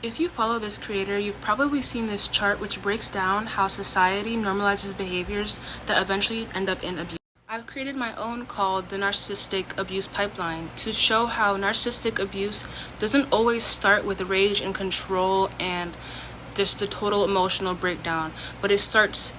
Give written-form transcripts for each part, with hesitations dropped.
If you follow this creator, you've probably seen this chart which breaks down how society normalizes behaviors that eventually end up in abuse. I've created my own called the Narcissistic Abuse Pipeline to show how narcissistic abuse doesn't always start with rage and control and just a total emotional breakdown, but it starts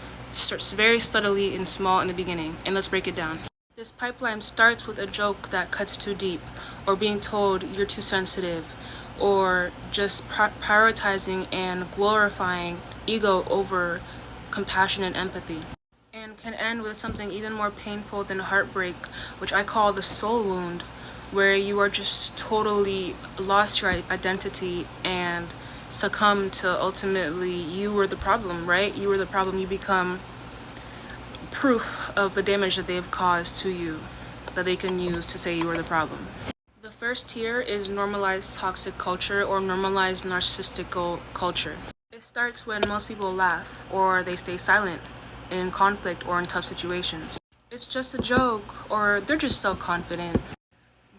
very subtly and small in the beginning. And let's break it down. This pipeline starts with a joke that cuts too deep, or being told you're too sensitive, or just prioritizing and glorifying ego over compassion and empathy. And can end with something even more painful than heartbreak, which I call the soul wound, where you are just totally lost your identity and succumb to ultimately you were the problem, right? You were the problem. You become proof of the damage that they've caused to you that they can use to say you were the problem. The first tier is normalized toxic culture or normalized narcissistic culture. It starts when most people laugh or they stay silent in conflict or in tough situations. It's just a joke, or they're just self-confident.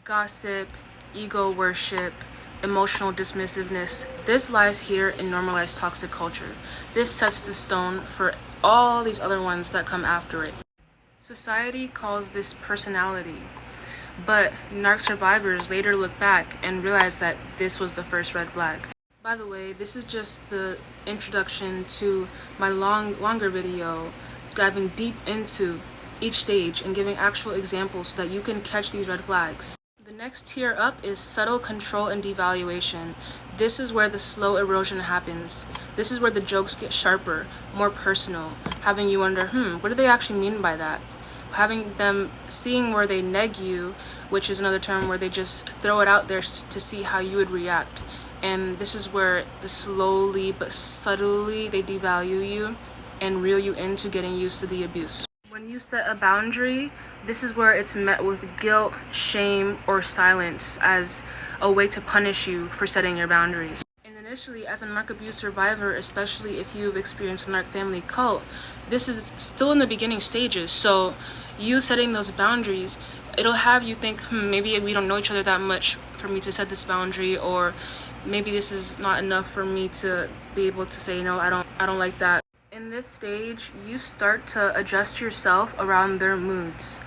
Gossip, ego worship, emotional dismissiveness. This lies here in normalized toxic culture. This sets the stone for all these other ones that come after it. Society calls this personality, but narc survivors later look back and realize that this was the first red flag. By the way, this is just the introduction to my longer video diving deep into each stage and giving actual examples so that you can catch these red flags. The next tier up is subtle control and devaluation. This is where the slow erosion happens. This is where the jokes get sharper, more personal, having you wonder, what do they actually mean by that? Having them seeing where they neg you, which is another term where they just throw it out there to see how you would react. And this is where slowly but subtly they devalue you and reel you into getting used to the abuse. When you set a boundary, this is where it's met with guilt, shame, or silence as a way to punish you for setting your boundaries. And initially, as a narc abuse survivor, especially if you've experienced a narc family cult, this is still in the beginning stages. So you setting those boundaries, it'll have you think, maybe we don't know each other that much for me to set this boundary, or maybe this is not enough for me to be able to say, no, I don't like that. In this stage, you start to adjust yourself around their moods.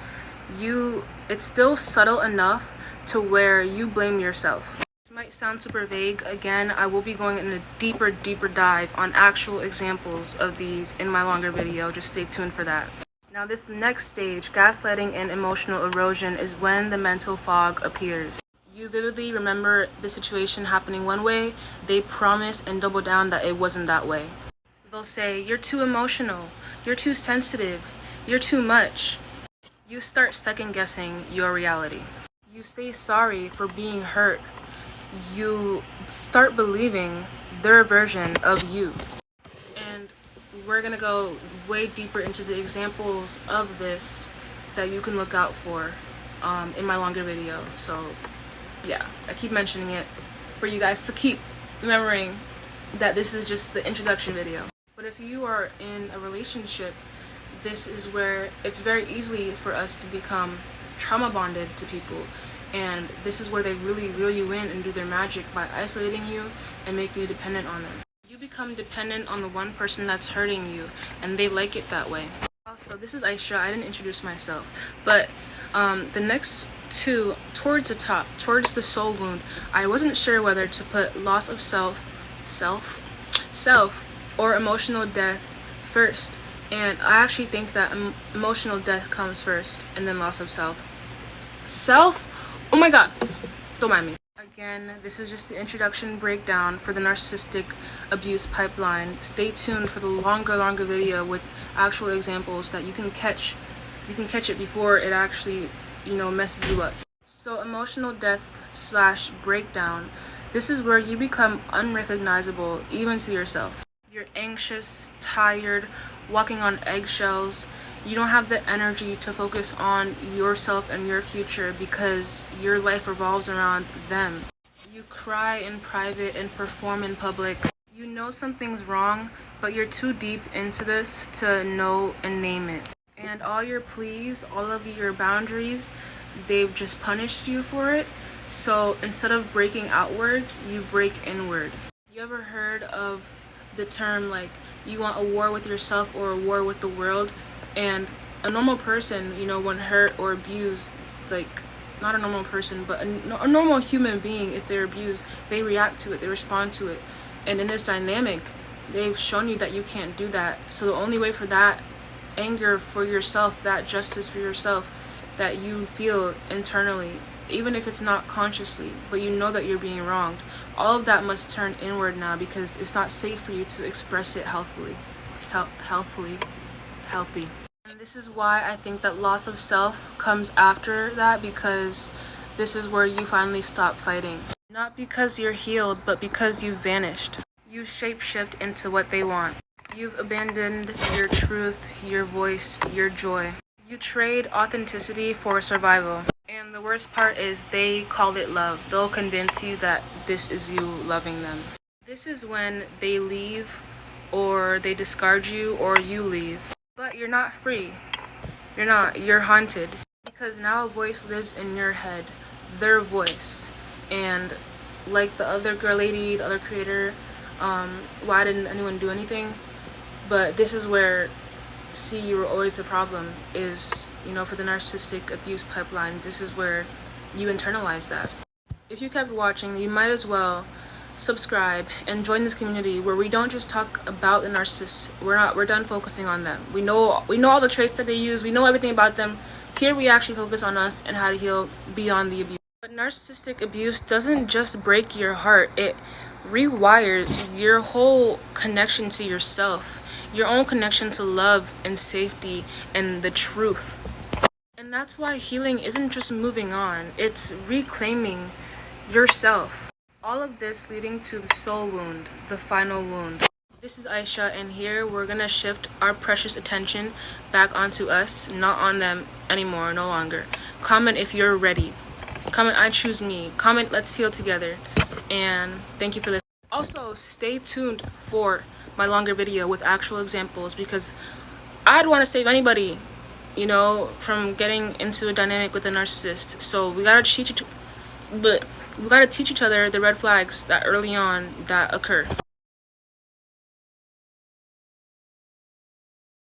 It's still subtle enough to where you blame yourself. This might sound super vague. Again, I will be going in a deeper dive on actual examples of these in my longer video. Just stay tuned for that. Now, this next stage, gaslighting and emotional erosion, is when the mental fog appears. You vividly remember the situation happening one way. They promise and double down that it wasn't that way. They'll say, you're too emotional, you're too sensitive, you're too much. You start second-guessing your reality. You say sorry for being hurt. You start believing their version of you. And we're gonna go way deeper into the examples of this that you can look out for in my longer video. So yeah, I keep mentioning it for you guys to keep remembering that this is just the introduction video. But if you are in a relationship, this is where it's very easy for us to become trauma bonded to people. And this is where they really reel you in and do their magic by isolating you and making you dependent on them. You become dependent on the one person that's hurting you, and they like it that way. Also, this is Aisha. I didn't introduce myself. But the next two, towards the top, towards the soul wound, I wasn't sure whether to put loss of self, or emotional death first. And I actually think that emotional death comes first and then loss of self. Oh my god, don't mind me. Again, this is just the introduction breakdown for the narcissistic abuse pipeline. Stay tuned for the longer video with actual examples that you can catch it before it actually, messes you up. So emotional death / breakdown, this is where you become unrecognizable even to yourself. You're anxious, tired, walking on eggshells. You don't have the energy to focus on yourself and your future because your life revolves around them. You cry in private and perform in public. You know something's wrong, but you're too deep into this to know and name it. And all your pleas, all of your boundaries, they've just punished you for it. So instead of breaking outwards, you break inward. You ever heard of the term like you want a war with yourself or a war with the world? And a normal person, when hurt or abused, like not a normal person, but a normal human being, if they're abused, they react to it, they respond to it. And in this dynamic, they've shown you that you can't do that. So the only way for that anger for yourself, that justice for yourself that you feel internally, even if it's not consciously, but you know that you're being wronged, all of that must turn inward now because it's not safe for you to express it healthfully. Healthy. And this is why I think that loss of self comes after that, because this is where you finally stop fighting. Not because you're healed, but because you've vanished. You shapeshift into what they want. You've abandoned your truth, your voice, your joy. You trade authenticity for survival. And the worst part is they call it love. They'll convince you that this is you loving them. This is when they leave, or they discard you, or you leave. But you're not free. You're not. You're haunted. Because now a voice lives in your head. Their voice. And like the other girl lady, the other creator, why didn't anyone do anything? But this is where, see, you were always the problem, is, for the narcissistic abuse pipeline, this is where you internalize that. If you kept watching, you might as well subscribe and join this community where we don't just talk about the narcissists. We're done focusing on them. We know all the traits that they use. We know everything about them. Here we actually focus on us and how to heal beyond the abuse. But narcissistic abuse doesn't just break your heart. It rewires your whole connection to yourself, your own connection to love and safety and the truth. And that's why healing isn't just moving on, it's reclaiming yourself. All of this leading to the soul wound, the final wound. This is Aisha, and here we're gonna shift our precious attention back onto us, not on them anymore, no longer. Comment if you're ready. Comment I choose me. Comment let's heal together. And thank you for listening. Also, stay tuned for my longer video with actual examples, because I'd want to save anybody, from getting into a dynamic with a narcissist. So we gotta teach each other the red flags that early on that occur.